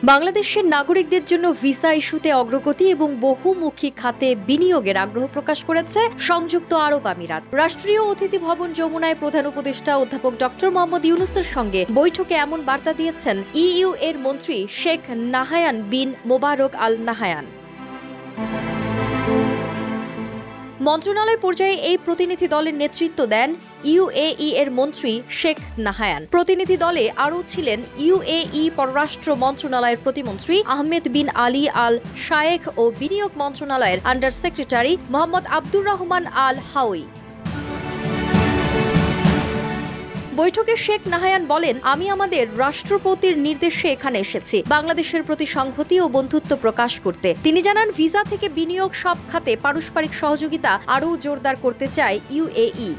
বাংলাদেশের নাগরিকদের জন্য ভিসা ইস্যুতে অগ্রগতি এবং বহুমুখী খাতে বিনিয়োগের আগ্রহ প্রকাশ করেছে সংযুক্ত আরব আমিরাত। রাষ্ট্রীয় অতিথি ভবন যমুনায় প্রধান উপদেষ্টা অধ্যাপক ডক্টর মোহাম্মদ ইউনূসের সঙ্গে বৈঠকে এমন বার্তা দিয়েছেন ইইউ এর মন্ত্রী শেখ নাহায়ান বিন মোবারক আল নাহায়ান। মন্ত্রণালয় পর্যায়ে এই প্রতিনিধি দলের নেতৃত্ব দেন ইউএই এর মন্ত্রী শেখ নাহায়ান। প্রতিনিধি দলে আরও ছিলেন ইউএই পররাষ্ট্র মন্ত্রণালয়ের প্রতিমন্ত্রী আহমেদ বিন আলী আল শায়েখ ও বিনিয়োগ মন্ত্রণালয়ের আন্ডার সেক্রেটারি মোহাম্মদ আব্দুর রহমান আল হাওয়ি। বৈঠকে শেখ নাহায়ান বলেন, আমি আমাদের রাষ্ট্রপতির নির্দেশে এখানে এসেছি বাংলাদেশের প্রতি সংহতি ও বন্ধুত্ব প্রকাশ করতে। তিনি জানান, ভিসা থেকে বিনিয়োগ সব খাতে পারস্পরিক সহযোগিতা আরও জোরদার করতে চায় ইউএই।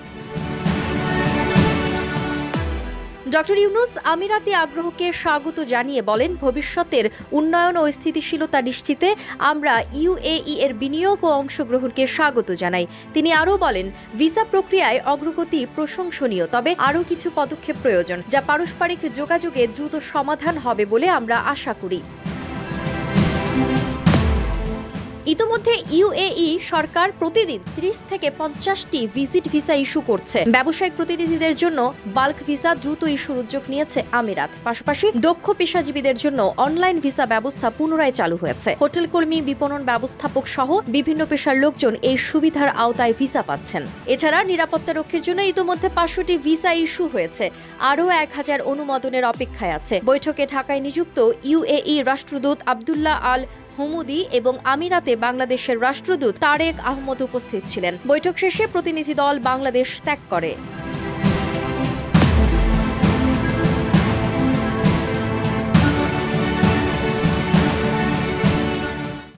ডক্টর ইউনূস আমিরাতি আগ্রহকে স্বাগত জানিয়ে বলেন, ভবিষ্যতের উন্নয়ন ও স্থিতিশীলতা নিশ্চিতে আমরা ইউএই এর বিনিয়োগ ও অংশগ্রহণকে স্বাগত জানাই। তিনি আরও বলেন, ভিসা প্রক্রিয়ায় অগ্রগতি প্রশংসনীয়, তবে আরও কিছু পদক্ষেপ প্রয়োজন, যা পারস্পরিক যোগাযোগে দ্রুত সমাধান হবে বলে আমরা আশা করি। ইতোমধ্যে ইউএই সরকার প্রতিদিন ৩০ থেকে ৫০টি ভিজিট ভিসা ইস্যু করছে। ব্যবসায়িক প্রতিনিধিদের জন্য বাল্ক ভিসা দ্রুত ইস্যুর উদ্যোগ নিয়েছে আমিরাত। পাশাপাশি দক্ষ পেশাজীবীদের জন্য অনলাইন ভিসা ব্যবস্থা পুনরায় চালু হয়েছে। হোটেল কর্মী, বিপণন ব্যবস্থাপক সহ বিভিন্ন পেশার লোকজন এই সুবিধার আওতায় ভিসা পাচ্ছেন। এছাড়া নিরাপত্তা রক্ষীর জন্য ইতোমধ্যে ৫০০টি ভিসা ইস্যু হয়েছে। আরও ১,০০০ অনুমোদনের অপেক্ষায় আছে। বৈঠকে ঢাকায় নিযুক্ত ইউএই রাষ্ট্রদূত আব্দুল্লাহ আল হুমুদি এবং আমিরাতে বাংলাদেশের রাষ্ট্রদূত তারেক আহমদ উপস্থিত ছিলেন। বৈঠক শেষে প্রতিনিধি দল বাংলাদেশ ত্যাগ করে।